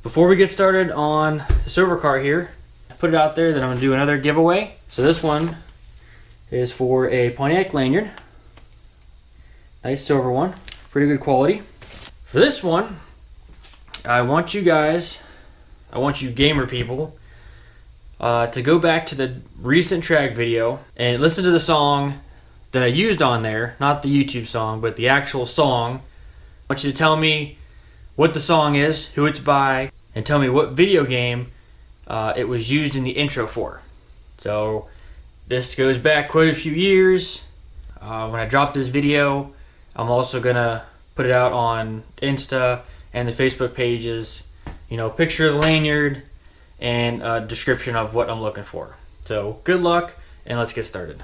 Before we get started on the silver car here, I put it out there that I'm gonna do another giveaway. So this one is for a Pontiac lanyard. Nice silver one, pretty good quality. For this one, I want you gamer people, to go back to the recent track video and listen to the song that I used on there, not the YouTube song, but the actual song. I want you to tell me what the song is, who it's by, and tell me what video game it was used in the intro for. So this goes back quite a few years. When I drop this video, I'm also gonna put it out on Insta and the Facebook pages. You know, picture of the lanyard and a description of what I'm looking for. So good luck, and let's get started.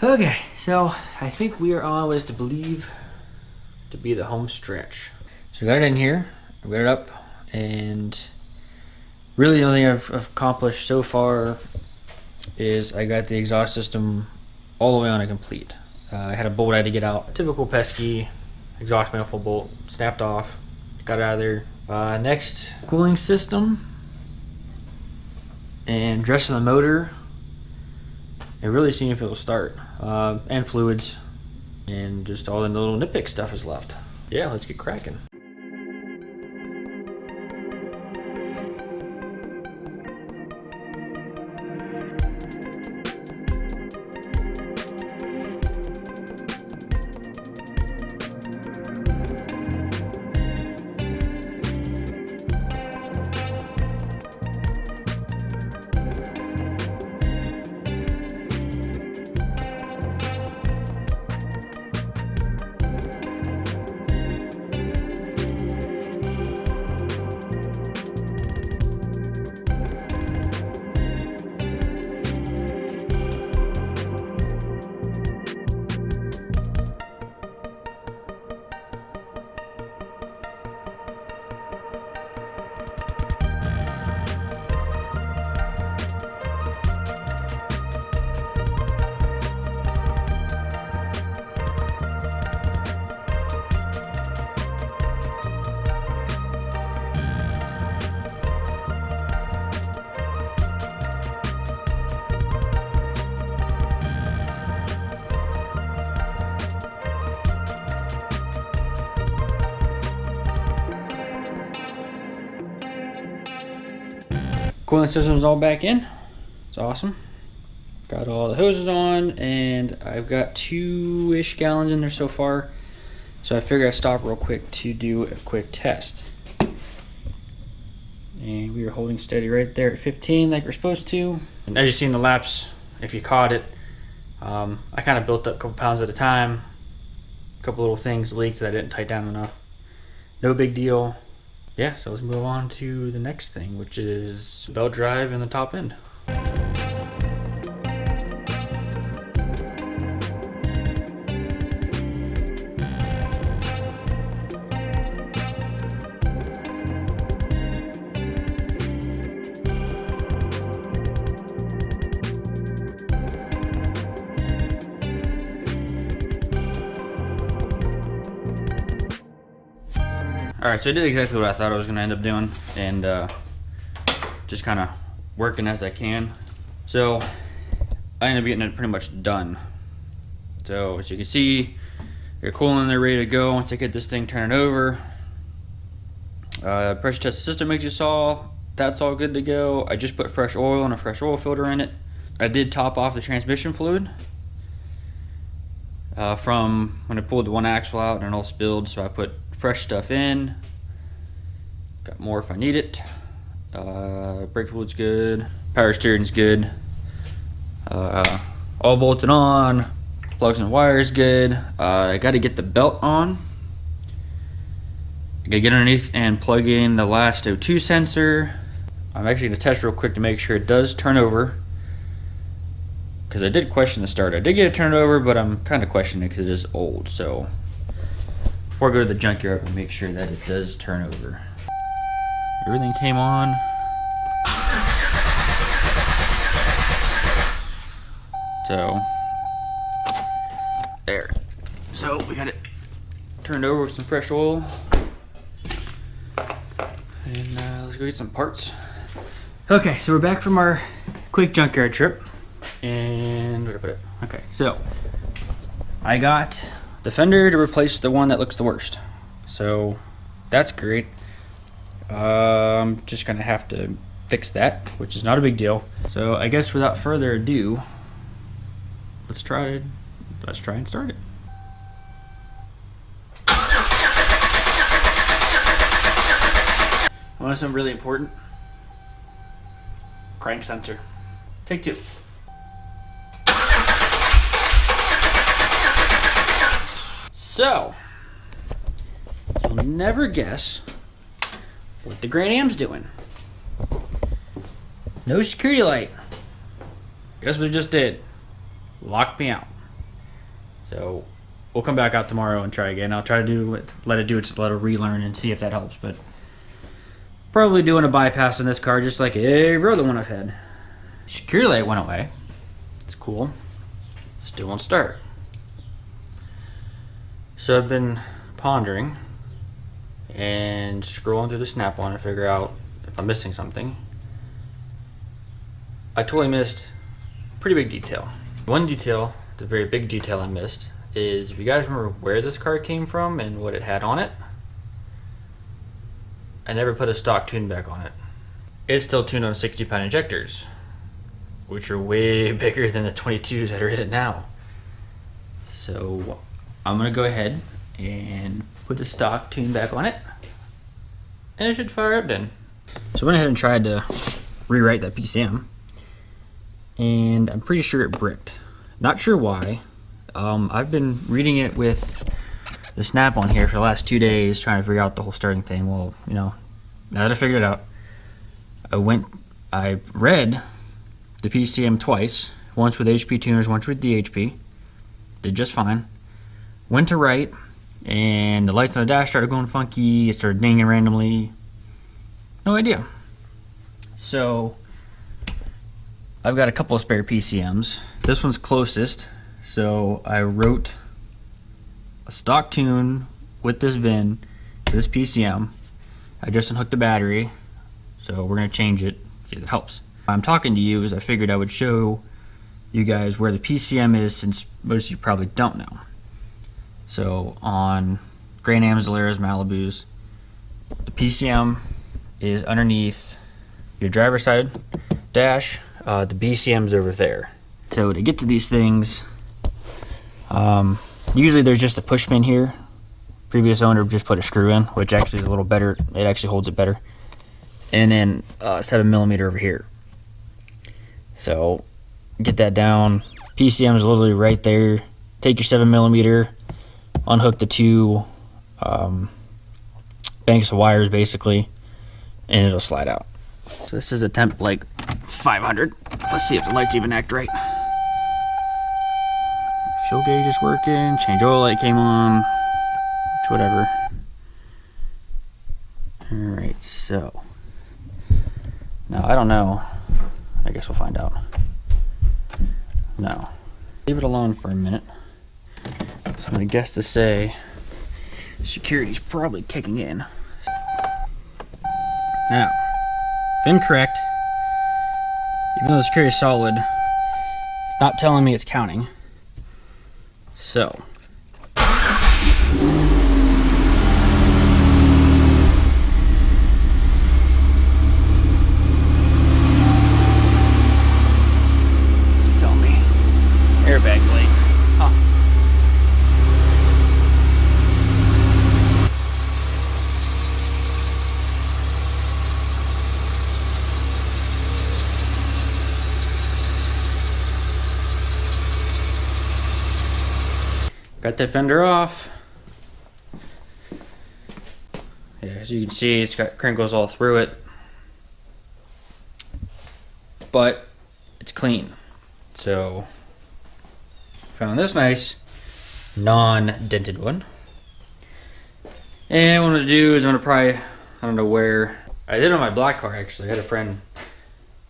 Okay, so I think we are on what is to believe to be the home stretch. So I got it in here, I got it up, and really the only thing I've accomplished so far is I got the exhaust system all the way on a complete. I had a bolt I had to get out. Typical pesky exhaust manifold bolt, snapped off, got it out of there. Next, cooling system and dressing the motor and really seeing if it'll start. And fluids, and just all the little nitpick stuff is left. Yeah, let's get cracking. Cooling system's all back in. It's awesome. Got all the hoses on, and I've got 2-ish gallons in there so far. So I figured I'd stop real quick to do a quick test. And we are holding steady right there at 15 like we're supposed to. And as you see in the laps, if you caught it, I kind of built up a couple pounds at a time. A couple little things leaked that I didn't tighten down enough. No big deal. Yeah, so let's move on to the next thing, which is belt drive and the top end. Alright, so I did exactly what I thought I was going to end up doing, and just kind of working as I can. So I ended up getting it pretty much done. So as you can see, they're cooling, they're ready to go. Once I get this thing turned over, pressure test the system as you saw, that's all good to go. I just put fresh oil and a fresh oil filter in it. I did top off the transmission fluid from when I pulled the one axle out and it all spilled, so I put fresh stuff in. Got more if I need it. Brake fluid's good. Power steering's good. All bolted on. Plugs and wires good. I got to get the belt on. I got to get underneath and plug in the last O2 sensor. I'm actually going to test real quick to make sure it does turn over, because I did question the start. I did get it turned over, but I'm kind of questioning it because it is old. So before I go to the junkyard, I'm going to make sure that it does turn over. Everything came on. So There. So we got it turned over with some fresh oil. And let's go get some parts. Okay, so we're back from our quick junkyard trip. And where to put it? Okay, so I got the fender to replace the one that looks the worst. So that's great. I'm just gonna have to fix that, which is not a big deal. So I guess without further ado, let's try and start it. I want something really important. Crank sensor. Take two. So, you'll never guess what the Grand Am's doing. No security light. Guess what it just did? Locked me out. So, we'll come back out tomorrow and try again. I'll try to let it relearn and see if that helps, but probably doing a bypass on this car just like every other one I've had. Security light went away. It's cool. Still won't start. So I've been pondering and scrolling through the Snap-on to figure out if I'm missing something. I totally missed a pretty big detail. One detail, the very big detail I missed, is if you guys remember where this car came from and what it had on it, I never put a stock tune back on it. It's still tuned on 60-pound injectors, which are way bigger than the 22s that are in it now. So I'm gonna go ahead and put the stock tune back on it, and it should fire up then. So I went ahead and tried to rewrite that PCM, and I'm pretty sure it bricked. Not sure why. I've been reading it with the Snap-on here for the last 2 days, trying to figure out the whole starting thing. Well, you know, now that I figured it out, I read the PCM twice, once with HP tuners, once with DHP. Did just fine. Went to write, and the lights on the dash started going funky. It started dinging randomly. No idea. So I've got a couple of spare PCMs. This one's closest, so I wrote a stock tune with this VIN to this PCM. I just unhooked the battery, so we're gonna change it, see if it helps. I'm talking to you as I figured I would show you guys where the PCM is, since most of you probably don't know. So on Grand Ams, Delaras, Malibus, the PCM is underneath your driver's side dash. The BCM's over there. So to get to these things, usually there's just a push pin here. Previous owner just put a screw in, which actually is a little better. It actually holds it better. And then 7mm over here. So get that down. PCM is literally right there. Take your 7mm, unhook the two banks of wires basically, and it'll slide out. So this is a temp like 500. Let's see if the lights even act right. Fuel gauge is working. Change oil light came on. Which whatever. Alright, so now I don't know. I guess we'll find out. No. Leave it alone for a minute. So I'm gonna guess to say security's probably kicking in. Now, incorrect. Even though the security is solid, it's not telling me it's counting. So tell me airbag light. Huh. Got that fender off. Yeah, as you can see, it's got crinkles all through it, but it's clean. So found this nice non-dented one, and what I'm gonna do is I'm gonna probably, I don't know where, I did it on my black car actually. I had a friend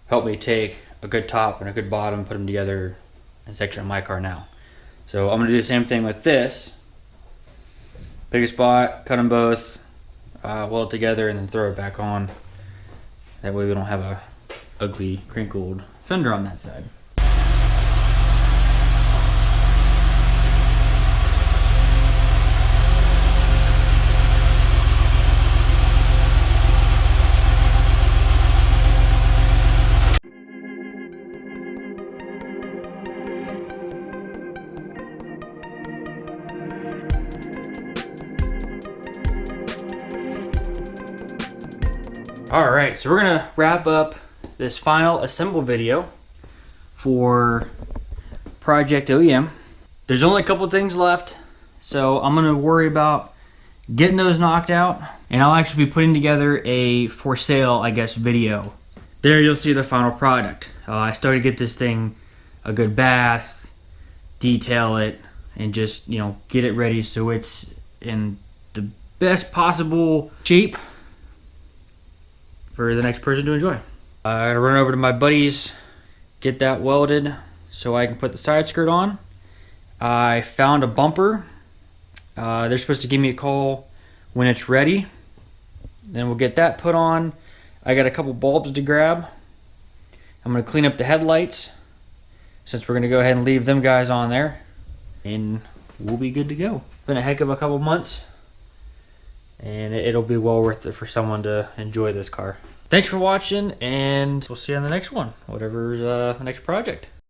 help me take a good top and a good bottom, put them together, and it's actually on my car now. So I'm gonna do the same thing with this. Pick a spot, cut them both, weld it together, and then throw it back on. That way we don't have a ugly, crinkled fender on that side. All right, so we're gonna wrap up this final assemble video for Project OEM. There's only a couple things left, so I'm gonna worry about getting those knocked out, and I'll actually be putting together a for sale, I guess, video. There you'll see the final product. I started to get this thing a good bath, detail it, and just, you know, get it ready so it's in the best possible shape for the next person to enjoy. I'm gonna run over to my buddies, get that welded so I can put the side skirt on. I found a bumper. They're supposed to give me a call when it's ready. Then we'll get that put on. I got a couple bulbs to grab. I'm gonna clean up the headlights since we're gonna go ahead and leave them guys on there, and we'll be good to go. Been a heck of a couple months, and it'll be well worth it for someone to enjoy this car. Thanks for watching, and we'll see you on the next one, whatever's the next project.